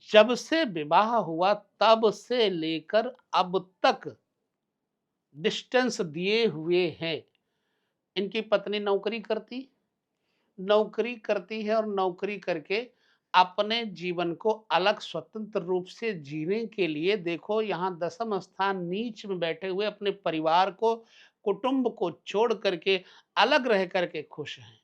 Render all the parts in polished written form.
जब से विवाह हुआ तब से लेकर अब तक डिस्टेंस दिए हुए हैं। इनकी पत्नी नौकरी करती है और नौकरी करके अपने जीवन को अलग स्वतंत्र रूप से जीने के लिए देखो यहाँ दसम स्थान नीच में बैठे हुए अपने परिवार को, कुटुंब को छोड़ करके अलग रह करके खुश हैं।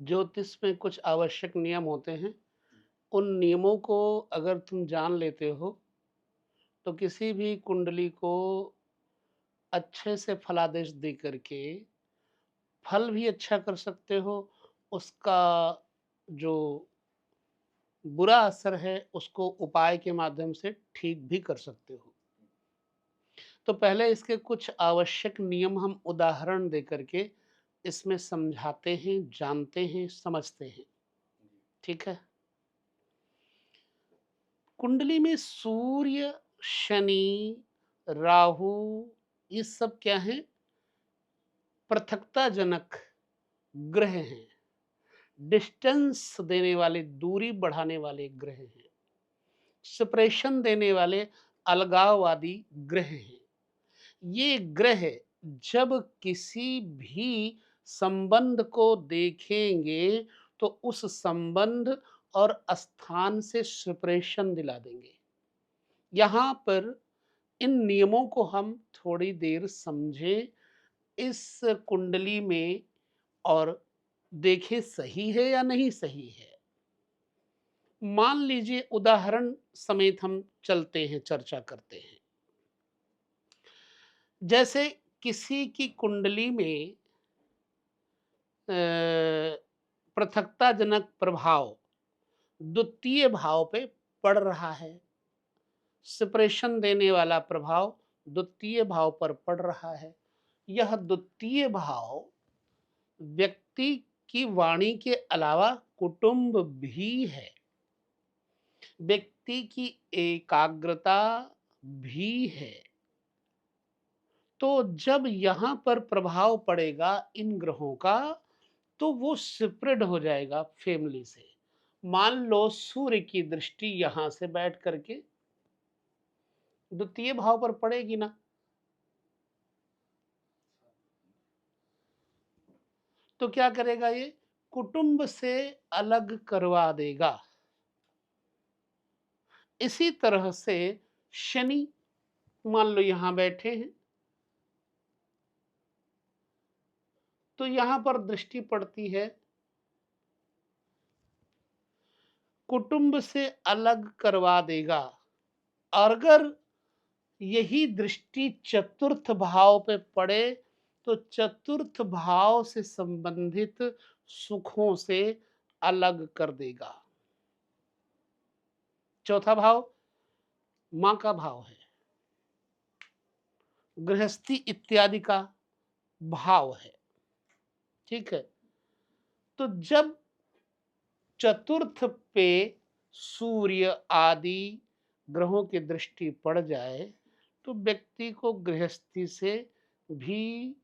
ज्योतिष में कुछ आवश्यक नियम होते हैं। उन नियमों को अगर तुम जान लेते हो, तो किसी भी कुंडली को अच्छे से फलादेश दे करके फल भी अच्छा कर सकते हो। उसका जो बुरा असर है उसको उपाय के माध्यम से ठीक भी कर सकते हो। तो पहले इसके कुछ आवश्यक नियम हम उदाहरण दे करके इसमें समझाते हैं, जानते हैं, समझते हैं। ठीक है? कुंडली में सूर्य, शनि, राहु ये सब क्या हैं? पृथकताजनक ग्रह हैं। डिस्टेंस देने वाले, दूरी बढ़ाने वाले ग्रह हैं। सेपरेशन देने वाले अलगाववादी ग्रह हैं। ये ग्रह जब किसी भी संबंध को देखेंगे तो उस संबंध और स्थान से सेपरेशन दिला देंगे। यहाँ पर इन नियमों को हम थोड़ी देर समझें इस कुंडली में और देखें सही है या नहीं सही है। मान लीजिए उदाहरण समेत हम चलते हैं, चर्चा करते हैं। जैसे किसी की कुंडली में पृथकताजनक प्रभाव द्वितीय भाव पे पड़ रहा है। सेपरेशन देने वाला प्रभाव द्वितीय भाव पर पड़ रहा है। यह द्वितीय भाव व्यक्ति की वाणी के अलावा कुटुंब भी है। व्यक्ति की एकाग्रता भी है। तो जब यहाँ पर प्रभाव पड़ेगा इन ग्रहों का, तो वो सेपरेट हो जाएगा फैमिली से। मान लो सूर्य की दृष्टि यहाँ से बैठ करके द्वितीय भाव पर पड़ेगी ना, तो क्या करेगा ये? कुटुंब से अलग करवा देगा। इसी तरह से शनि मान लो यहाँ बैठे हैं, तो यहाँ पर दृष्टि पड़ती है, कुटुंब से अलग करवा देगा। और अगर यही दृष्टि चतुर्थ भाव पे पड़े तो चतुर्थ भाव से संबंधित सुखों से अलग कर देगा। चौथा भाव मां का भाव है, गृहस्थी इत्यादि का भाव है। ठीक है? तो जब चतुर्थ पे सूर्य आदि ग्रहों की दृष्टि पड़ जाए तो व्यक्ति को गृहस्थी से भी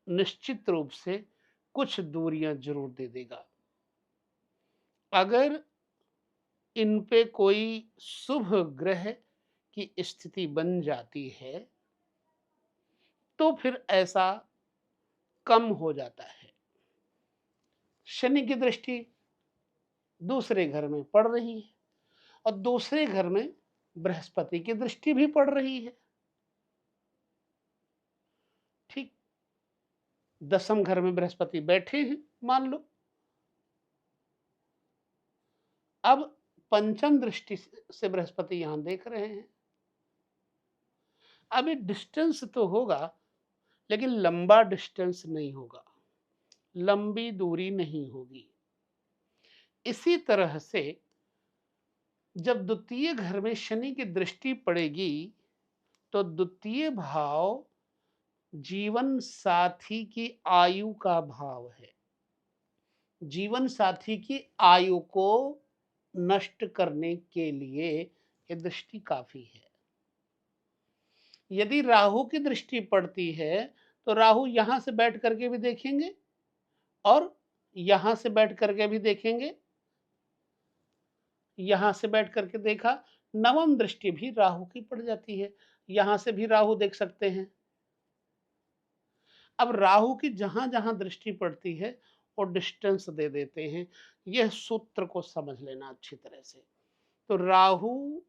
निश्चित रूप से कुछ दूरियां जरूर दे देगा। अगर इन पे कोई शुभ ग्रह की स्थिति बन जाती है तो फिर ऐसा कम हो जाता है। शनि की दृष्टि दूसरे घर में पड़ रही है और दूसरे घर में बृहस्पति की दृष्टि भी पड़ रही है। ठीक, दसम घर में बृहस्पति बैठे हैं मान लो। अब पंचम दृष्टि से बृहस्पति यहां देख रहे हैं। अब ये डिस्टेंस तो होगा लेकिन लंबा डिस्टेंस नहीं होगा, लंबी दूरी नहीं होगी। इसी तरह से जब द्वितीय घर में शनि की दृष्टि पड़ेगी तो द्वितीय भाव जीवन साथी की आयु का भाव है। जीवन साथी की आयु को नष्ट करने के लिए ये दृष्टि काफी है। यदि राहु की दृष्टि पड़ती है तो राहु यहां से बैठ करके भी देखेंगे और यहां से बैठ करके भी देखेंगे। यहां से बैठ करके देखा, नवम दृष्टि भी राहु की पड़ जाती है, यहां से भी राहु देख सकते हैं। अब राहु की जहां जहां दृष्टि पड़ती है वो डिस्टेंस दे देते हैं। यह सूत्र को समझ लेना अच्छी तरह से। तो राहु,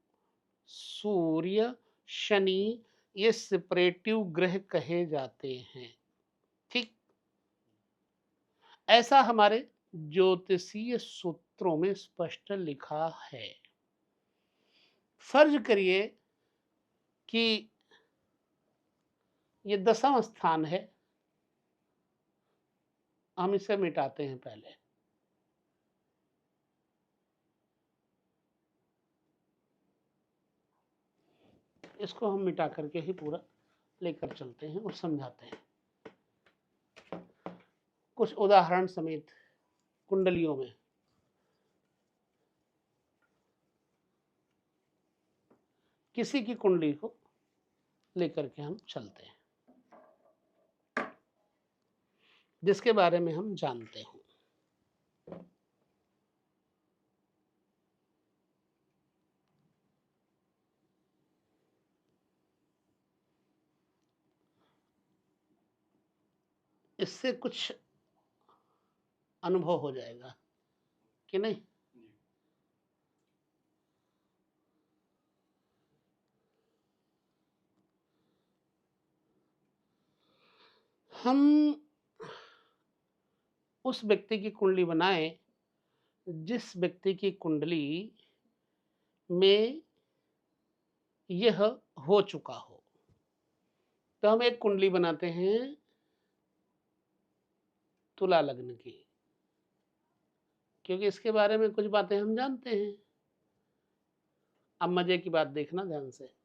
सूर्य, शनि, ये सेपरेटिव ग्रह कहे जाते हैं। ठीक, ऐसा हमारे ज्योतिषीय सूत्रों में स्पष्ट लिखा है। फर्ज करिए कि ये 10वां स्थान है, हम इसे मिटाते हैं पहले। इसको हम मिटा करके ही पूरा लेकर चलते हैं और समझाते हैं कुछ उदाहरण समेत कुंडलियों में। किसी की कुंडली को लेकर के हम चलते हैं जिसके बारे में हम जानते हो। इससे कुछ अनुभव हो जाएगा कि नहीं। हम उस व्यक्ति की कुंडली बनाएं जिस व्यक्ति की कुंडली में यह हो चुका हो। तो हम एक कुंडली बनाते हैं तुला लग्न की, क्योंकि इसके बारे में कुछ बातें हम जानते हैं। अब मजे की बात देखना ध्यान से।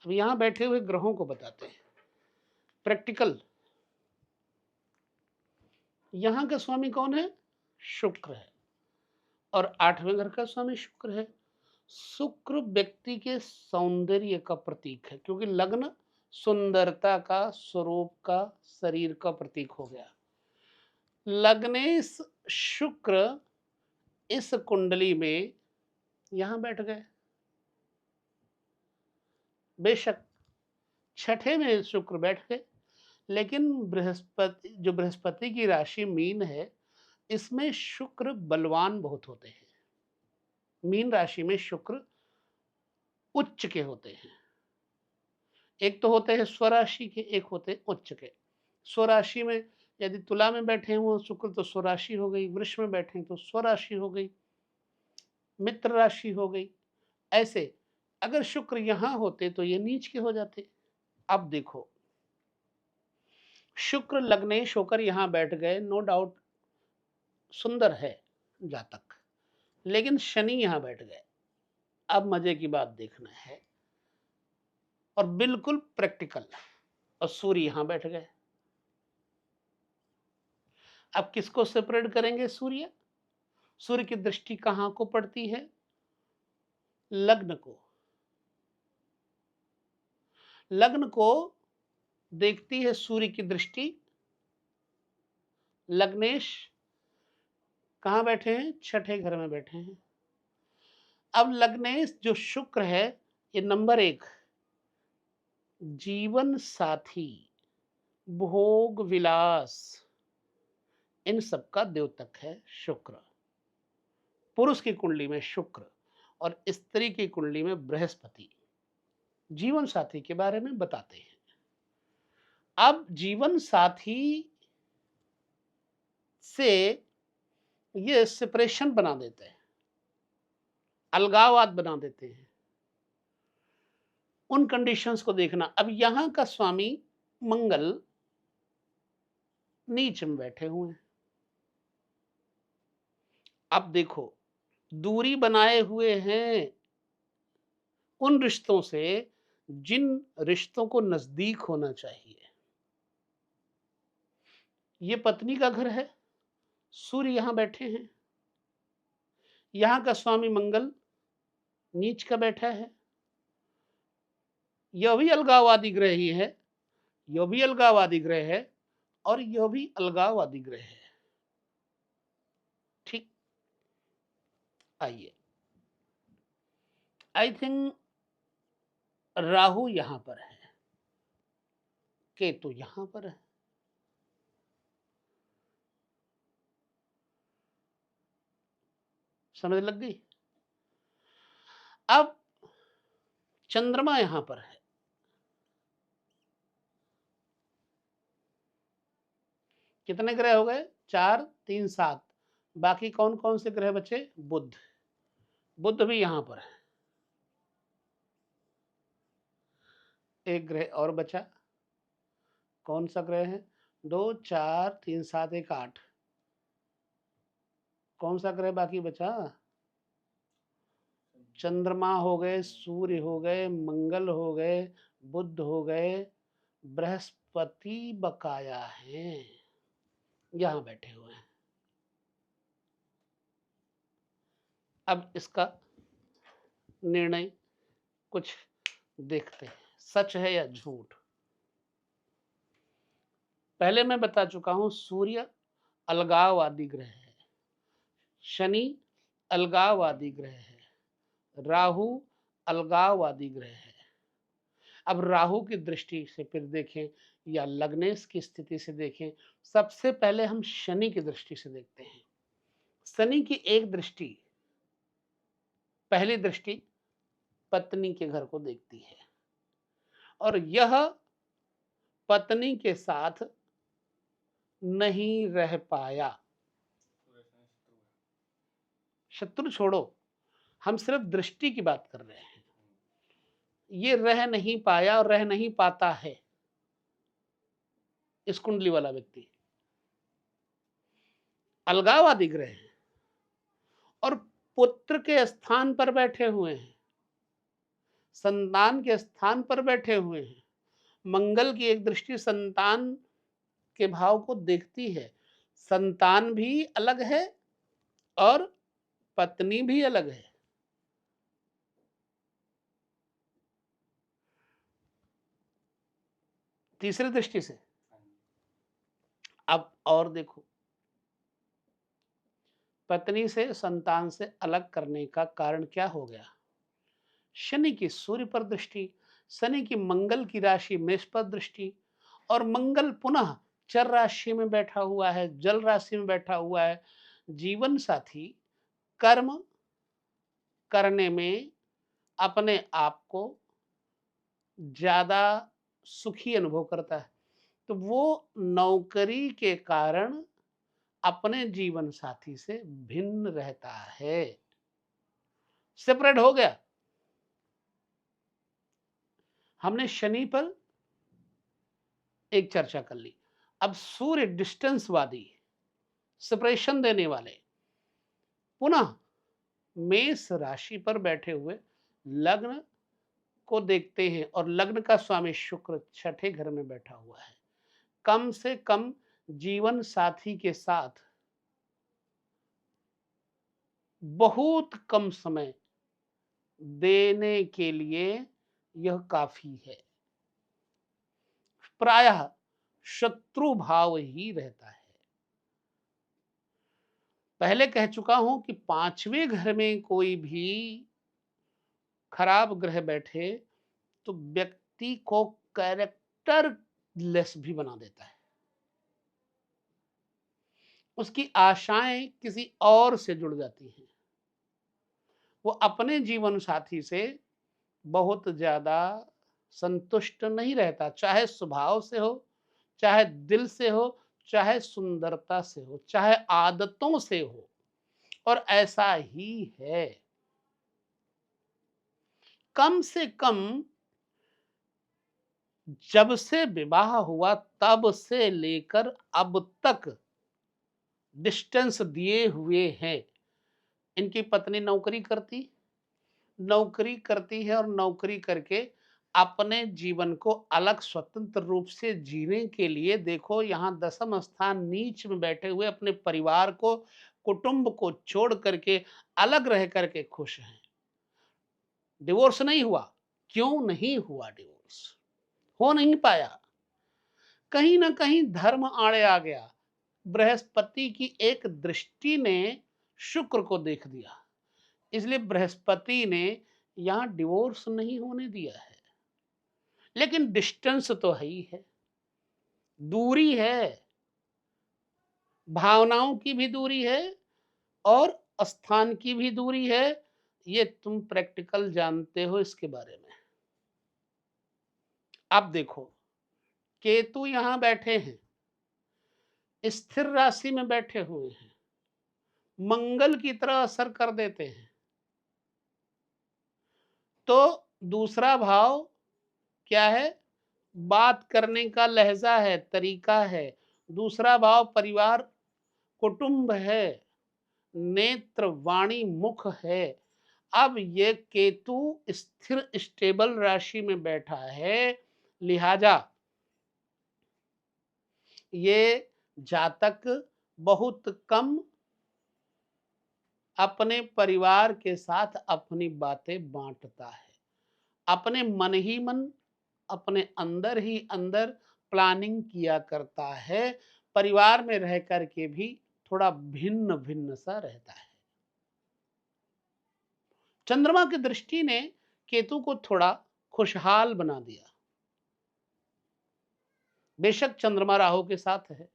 अब यहां बैठे हुए ग्रहों को बताते हैं प्रैक्टिकल। यहां का स्वामी कौन है? शुक्र है, और 8वें घर का स्वामी शुक्र है। शुक्र व्यक्ति के सौंदर्य का प्रतीक है, क्योंकि लग्न सुंदरता का, स्वरूप का, शरीर का प्रतीक हो गया। लग्नेश शुक्र इस कुंडली में यहां बैठ गए। बेशक छठे में शुक्र बैठ गए, लेकिन बृहस्पति, जो बृहस्पति की राशि मीन है, इसमें शुक्र बलवान बहुत होते हैं। मीन राशि में शुक्र उच्च के होते हैं। एक तो होते हैं स्वराशि के, एक होते हैं उच्च के। स्वराशि में यदि तुला में बैठे हुए शुक्र तो स्वराशि हो गई, वृष में बैठे तो स्वराशि हो गई, मित्र राशि हो गई। ऐसे अगर शुक्र यहां होते तो ये नीच के हो जाते। अब देखो, शुक्र लग्नेश होकर यहां बैठ गए, नो डाउट सुंदर है जातक, लेकिन शनि यहां बैठ गए। अब मजे की बात देखना है और बिल्कुल प्रैक्टिकल। और सूर्य यहां बैठ गए। अब किसको सेपरेट करेंगे? सूर्य। सूर्य की दृष्टि कहां को पड़ती है? लग्न को। लग्न को देखती है सूर्य की दृष्टि। लग्नेश कहां बैठे हैं? छठे घर में बैठे हैं। अब लग्नेश जो शुक्र है, ये नंबर 1 जीवन साथी, भोग विलास, इन सब का द्योतक है शुक्र। पुरुष की कुंडली में शुक्र और स्त्री की कुंडली में बृहस्पति जीवन साथी के बारे में बताते हैं। अब जीवन साथी से ये सेपरेशन बना देते हैं, अलगाववाद बना देते हैं। उन कंडीशंस को देखना। अब यहां का स्वामी मंगल नीच में बैठे हुए हैं। अब देखो, दूरी बनाए हुए हैं उन रिश्तों से जिन रिश्तों को नजदीक होना चाहिए। ये पत्नी का घर है, सूर्य यहां बैठे हैं, यहां का स्वामी मंगल नीच का बैठा है। यह भी अलगाववादी ग्रह ही है, यह भी अलगाववादी ग्रह है, और यह भी अलगाववादी ग्रह है। ठीक, आइए, आई थिंक राहु यहां पर है, केतु यहां पर है। समझ लग गई? अब चंद्रमा यहां पर है, कितने ग्रह हो गए? 4, 3, 7। बाकी कौन कौन से ग्रह बचे? बुध, बुध भी यहां पर है। एक ग्रह और बचा, कौन सा ग्रह है? 2, 4, 3, 7, 1, 8। कौन सा ग्रह बाकी बचा? चंद्रमा हो गए, सूर्य हो गए, मंगल हो गए, बुध हो गए, बृहस्पति बकाया है, यहां बैठे हुए हैं। अब इसका निर्णय कुछ देखते हैं, सच है या झूठ। पहले मैं बता चुका हूं, सूर्य अलगाववादी ग्रह है, शनि अलगाववादी ग्रह है, राहु अलगाववादी ग्रह है। अब राहु की दृष्टि से फिर देखें या लग्नेश की स्थिति से देखें, सबसे पहले हम शनि की दृष्टि से देखते हैं। शनि की एक दृष्टि, पहली दृष्टि पत्नी के घर को देखती है, और यह पत्नी के साथ नहीं रह पाया। शत्रु छोड़ो, हम सिर्फ दृष्टि की बात कर रहे हैं। ये रह नहीं पाया और रह नहीं पाता है इस कुंडली वाला व्यक्ति। अलगाववादी ग्रह है और पुत्र के स्थान पर बैठे हुए हैं, संतान के स्थान पर बैठे हुए हैं। मंगल की एक दृष्टि संतान के भाव को देखती है। संतान भी अलग है और पत्नी भी अलग है। तीसरी दृष्टि से अब और देखो, पत्नी से संतान से अलग करने का कारण क्या हो गया? शनि की सूर्य पर दृष्टि, शनि की मंगल की राशि मेष पर दृष्टि, और मंगल पुनः चर राशि में बैठा हुआ है, जल राशि में बैठा हुआ है। जीवन साथी कर्म करने में अपने आप को ज्यादा सुखी अनुभव करता है, तो वो नौकरी के कारण अपने जीवन साथी से भिन्न रहता है, सेपरेट हो गया। हमने शनि पर एक चर्चा कर ली। अब सूर्य डिस्टेंसवादी, सेपरेशन देने वाले, पुनः मेष राशि पर बैठे हुए लग्न को देखते हैं, और लग्न का स्वामी शुक्र छठे घर में बैठा हुआ है। कम से कम जीवन साथी के साथ बहुत कम समय देने के लिए यह काफी है। प्रायः शत्रु भाव ही रहता है। पहले कह चुका हूं कि 5वें घर में कोई भी खराब ग्रह बैठे तो व्यक्ति को कैरेक्टर लेस भी बना देता है। उसकी आशाएं किसी और से जुड़ जाती हैं। वो अपने जीवन साथी से बहुत ज्यादा संतुष्ट नहीं रहता, चाहे स्वभाव से हो, चाहे दिल से हो, चाहे सुंदरता से हो, चाहे आदतों से हो, और ऐसा ही है। कम से कम जब से विवाह हुआ तब से लेकर अब तक डिस्टेंस दिए हुए हैं। इनकी पत्नी नौकरी करती है और नौकरी करके अपने जीवन को अलग स्वतंत्र रूप से जीने के लिए देखो यहाँ दसम स्थान नीच में बैठे हुए अपने परिवार को, कुटुंब को छोड़ करके अलग रह करके खुश हैं। डिवोर्स नहीं हुआ। क्यों नहीं हुआ डिवोर्स? हो नहीं पाया। कहीं ना कहीं धर्म आड़े आ गया। बृहस्पति की एक दृष्टि ने शुक्र को देख दिया, इसलिए बृहस्पति ने यहां डिवोर्स नहीं होने दिया है। लेकिन डिस्टेंस तो है ही है, दूरी है, भावनाओं की भी दूरी है और स्थान की भी दूरी है। ये तुम प्रैक्टिकल जानते हो इसके बारे में। अब देखो, केतु यहां बैठे हैं, स्थिर राशि में बैठे हुए हैं, मंगल की तरह असर कर देते हैं। तो दूसरा भाव क्या है? बात करने का लहजा है, तरीका है। दूसरा भाव परिवार, कुटुंब है, नेत्र, वाणी, मुख है। अब ये केतु स्थिर स्टेबल राशि में बैठा है, लिहाजा ये जातक बहुत कम अपने परिवार के साथ अपनी बातें बांटता है। अपने मन ही मन, अपने अंदर ही अंदर प्लानिंग किया करता है। परिवार में रह कर के भी थोड़ा भिन्न भिन्न सा रहता है। चंद्रमा की दृष्टि ने केतु को थोड़ा खुशहाल बना दिया। बेशक चंद्रमा राहु के साथ है,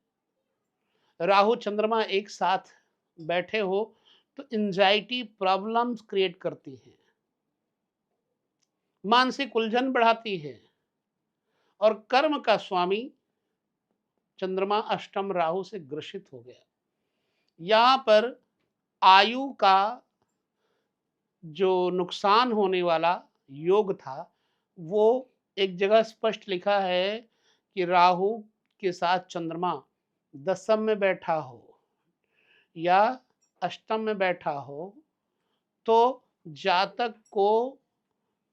राहु चंद्रमा एक साथ बैठे हो तो एंजाइटी प्रॉब्लम्स क्रिएट करती हैं, मानसिक उलझन बढ़ाती है। और कर्म का स्वामी चंद्रमा अष्टम राहु से ग्रसित हो गया। यहां पर आयु का जो नुकसान होने वाला योग था, वो एक जगह स्पष्ट लिखा है कि राहु के साथ चंद्रमा दसम में बैठा हो या अष्टम में बैठा हो तो जातक को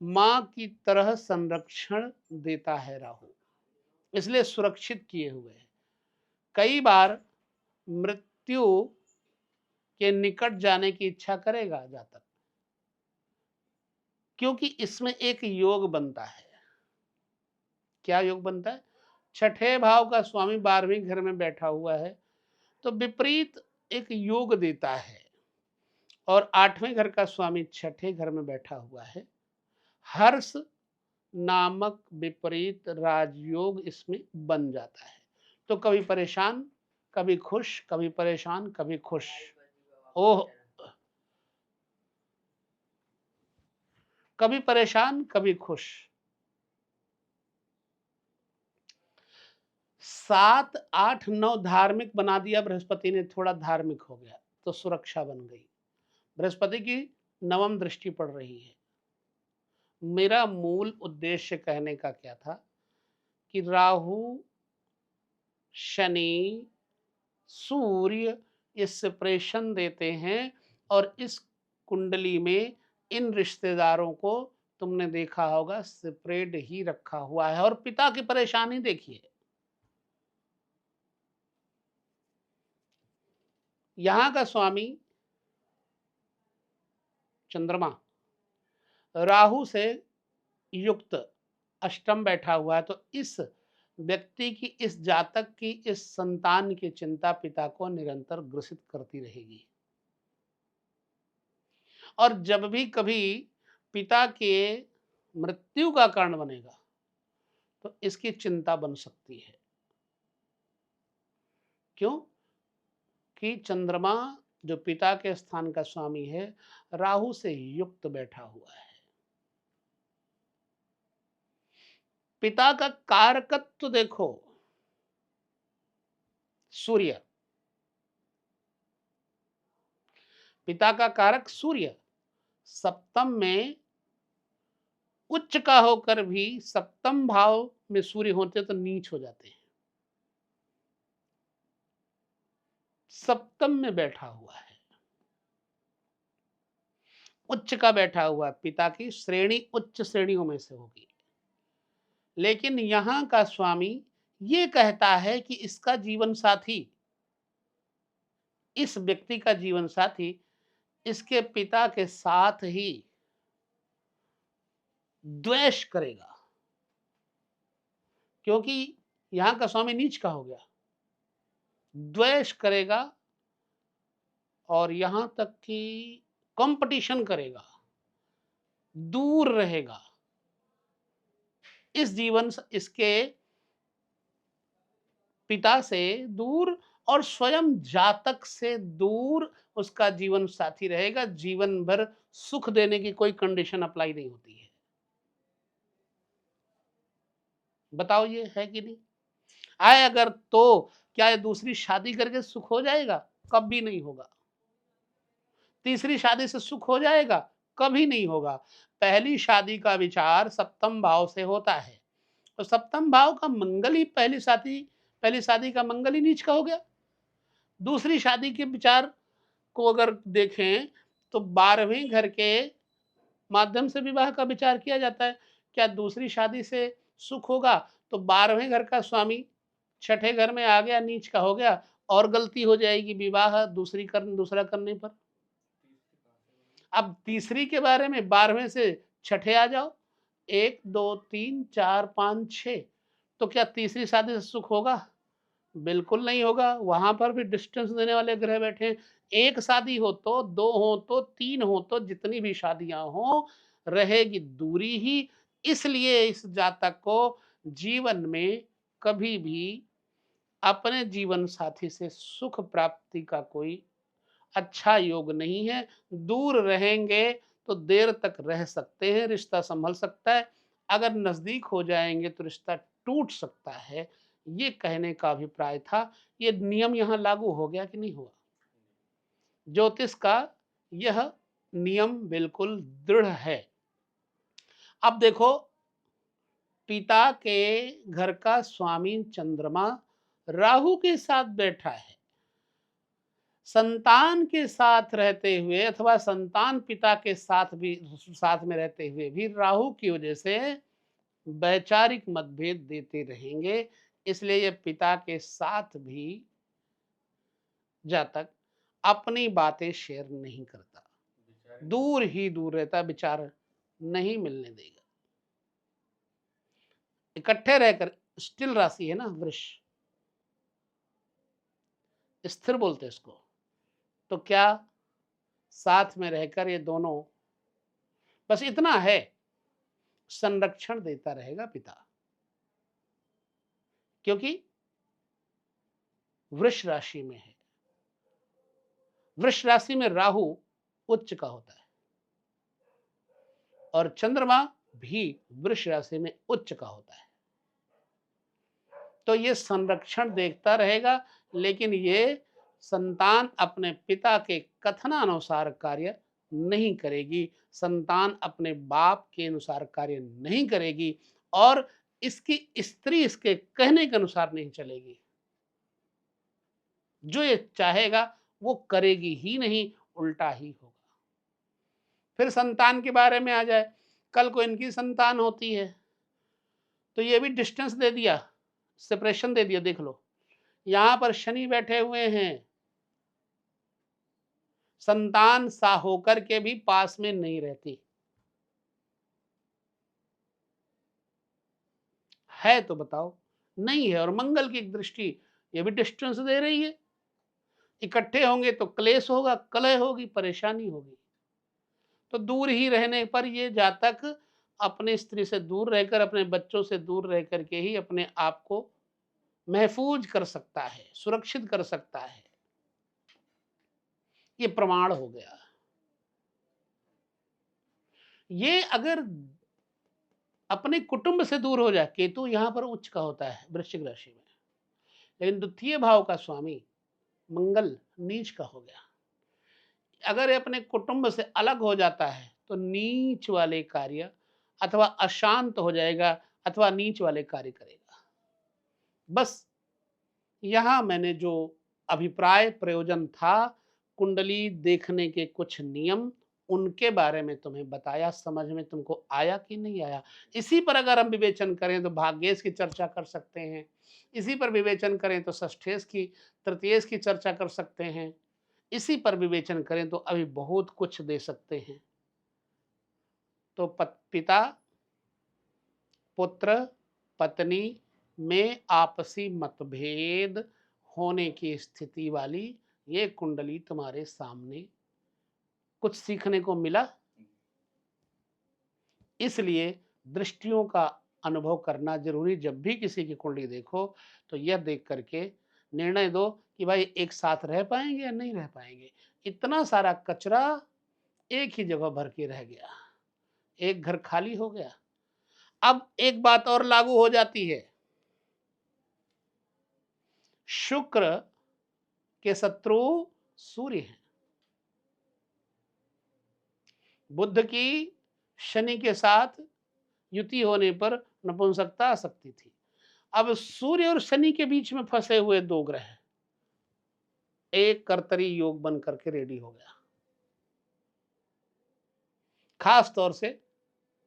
मां की तरह संरक्षण देता है राहु, इसलिए सुरक्षित किए हुए है। कई बार मृत्यु के निकट जाने की इच्छा करेगा जातक, क्योंकि इसमें एक योग बनता है। क्या योग बनता है? छठे भाव का स्वामी 12वें घर में बैठा हुआ है तो विपरीत एक योग देता है, और 8वें घर का स्वामी छठे घर में बैठा हुआ है। हर्ष नामक विपरीत राजयोग इसमें बन जाता है। तो कभी परेशान, कभी खुश, कभी परेशान, कभी खुश। ओह, कभी परेशान, कभी खुश। 7, 8, 9 धार्मिक बना दिया बृहस्पति ने, थोड़ा धार्मिक हो गया तो सुरक्षा बन गई। बृहस्पति की नवम दृष्टि पड़ रही है। मेरा मूल उद्देश्य कहने का क्या था कि राहु, शनि, सूर्य ये सेपरेशन देते हैं, और इस कुंडली में इन रिश्तेदारों को तुमने देखा होगा सेपरेट ही रखा हुआ है। और पिता की परेशानी देखिए, यहां का स्वामी चंद्रमा राहु से युक्त अष्टम बैठा हुआ है, तो इस व्यक्ति की, इस जातक की, इस संतान की चिंता पिता को निरंतर ग्रसित करती रहेगी। और जब भी कभी पिता के मृत्यु का कारण बनेगा तो इसकी चिंता बन सकती है। क्यों? कि चंद्रमा जो पिता के स्थान का स्वामी है, राहु से युक्त बैठा हुआ है। पिता का कारकत्व देखो, सूर्य, पिता का कारक सूर्य सप्तम में उच्च का होकर भी सप्तम भाव में सूर्य होते तो नीच हो जाते हैं। सप्तम में बैठा हुआ है, उच्च का बैठा हुआ है, पिता की श्रेणी उच्च श्रेणियों में से होगी। लेकिन यहाँ का स्वामी ये कहता है कि इसका जीवन साथी, इस व्यक्ति का जीवन साथी इसके पिता के साथ ही द्वेष करेगा, क्योंकि यहाँ का स्वामी नीच का हो गया, द्वेष करेगा और यहाँ तक कि कंपटीशन करेगा, दूर रहेगा। इस जीवन इसके पिता से दूर और स्वयं जातक से दूर उसका जीवन साथी रहेगा। जीवन भर सुख देने की कोई कंडीशन अप्लाई नहीं होती है। बताओ ये है कि नहीं? आए अगर तो क्या ये दूसरी शादी करके सुख हो जाएगा? कभी नहीं होगा। तीसरी शादी से सुख हो जाएगा? कभी नहीं होगा। पहली शादी का विचार सप्तम भाव से होता है, तो सप्तम भाव का मंगल ही पहली शादी का मंगल ही नीच का हो गया। दूसरी शादी के विचार को अगर देखें तो 12वें घर के माध्यम से विवाह का विचार किया जाता है। क्या दूसरी शादी से सुख होगा? तो 12वें घर का स्वामी छठे घर में आ गया, नीच का हो गया, और गलती हो जाएगी विवाह दूसरा करने पर। अब तीसरी के बारे में 12वें से छठे आ जाओ, 1 2 3 4 5 6, तो क्या तीसरी शादी से सुख होगा? बिल्कुल नहीं होगा। वहां पर भी डिस्टेंस देने वाले ग्रह बैठे हैं। एक शादी हो तो, दो हो तो, तीन हो तो, जितनी भी शादियां हो, रहेगी दूरी ही। इसलिए इस जातक को जीवन में कभी भी अपने जीवन साथी से सुख प्राप्ति का कोई अच्छा योग नहीं है। दूर रहेंगे तो देर तक रह सकते हैं, रिश्ता संभल सकता है। अगर नजदीक हो जाएंगे तो रिश्ता टूट सकता है। ये कहने का अभिप्राय था। ये नियम यहाँ लागू हो गया कि नहीं हुआ? ज्योतिष का यह नियम बिल्कुल दृढ़ है। अब देखो, पिता के घर का स्वामी चंद्रमा राहु के साथ बैठा है। संतान के साथ रहते हुए अथवा संतान पिता के साथ में रहते हुए भी राहु की वजह से वैचारिक मतभेद देते रहेंगे। इसलिए ये पिता के साथ भी जातक अपनी बातें शेयर नहीं करता, दूर ही दूर रहता, विचार नहीं मिलने देगा। इकट्ठे रहकर, स्टिल राशि है ना वृष, स्थिर बोलते इसको, तो क्या साथ में रहकर ये दोनों, बस इतना है, संरक्षण देता रहेगा पिता, क्योंकि वृष राशि में है। वृष राशि में राहु उच्च का होता है और चंद्रमा भी वृष राशि में उच्च का होता है। तो ये संरक्षण देखता रहेगा, लेकिन ये संतान अपने पिता के कथनानुसार कार्य नहीं करेगी, संतान अपने बाप के अनुसार कार्य नहीं करेगी, और इसकी स्त्री इसके कहने के अनुसार नहीं चलेगी। जो ये चाहेगा वो करेगी ही नहीं, उल्टा ही होगा। फिर संतान के बारे में आ जाए, कल को इनकी संतान होती है तो ये भी डिस्टेंस दे दिया, सेपरेशन दे दिया। देख लो, यहां पर शनि बैठे हुए हैं, संतान सा होकर के भी पास में नहीं रहती है, तो बताओ नहीं है। और मंगल की दृष्टि ये भी डिस्टेंस दे रही है। इकट्ठे होंगे तो क्लेश होगा, कलह होगी, परेशानी होगी। तो दूर ही रहने पर ये जातक अपनी स्त्री से दूर रहकर, अपने बच्चों से दूर रह करके ही अपने आप को महफूज कर सकता है, सुरक्षित कर सकता है। ये प्रमाण हो गया। ये अगर अपने कुटुंब से दूर हो जाए, केतु यहां पर उच्च का होता है वृश्चिक राशि में, लेकिन द्वितीय भाव का स्वामी मंगल नीच का हो गया। अगर ये अपने कुटुंब से अलग हो जाता है तो नीच वाले कार्य अथवा अशांत हो जाएगा, अथवा नीच वाले कार्य करेगा। बस यहाँ मैंने जो अभिप्राय प्रयोजन था, कुंडली देखने के कुछ नियम उनके बारे में तुम्हें बताया, समझ में तुमको आया कि नहीं आया। इसी पर अगर हम विवेचन करें तो भाग्येश की चर्चा कर सकते हैं, इसी पर विवेचन करें तो षष्ठेश की, तृतीयेश की चर्चा कर सकते हैं, इसी पर विवेचन करें तो अभी बहुत कुछ दे सकते हैं। तो पिता पुत्र पत्नी में आपसी मतभेद होने की स्थिति वाली ये कुंडली तुम्हारे सामने, कुछ सीखने को मिला। इसलिए दृष्टियों का अनुभव करना जरूरी। जब भी किसी की कुंडली देखो तो यह देख करके निर्णय दो कि भाई एक साथ रह पाएंगे या नहीं रह पाएंगे। इतना सारा कचरा एक ही जगह भर के रह गया, एक घर खाली हो गया। अब एक बात और लागू हो जाती है, शुक्र के शत्रु सूर्य हैं, बुध की शनि के साथ युति होने पर नपुंसकता आ सकती थी। अब सूर्य और शनि के बीच में फंसे हुए दो ग्रह, एक कर्तरी योग बन करके रेडी हो गया। खास तौर से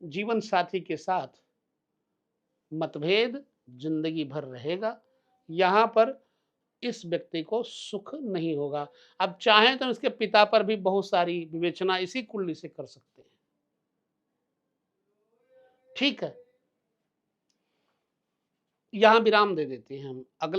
जीवन साथी के साथ मतभेद जिंदगी भर रहेगा। यहां पर इस व्यक्ति को सुख नहीं होगा। अब चाहें तो इसके पिता पर भी बहुत सारी विवेचना इसी कुंडली से कर सकते हैं। ठीक है, यहां विराम दे देते हैं हम। अगले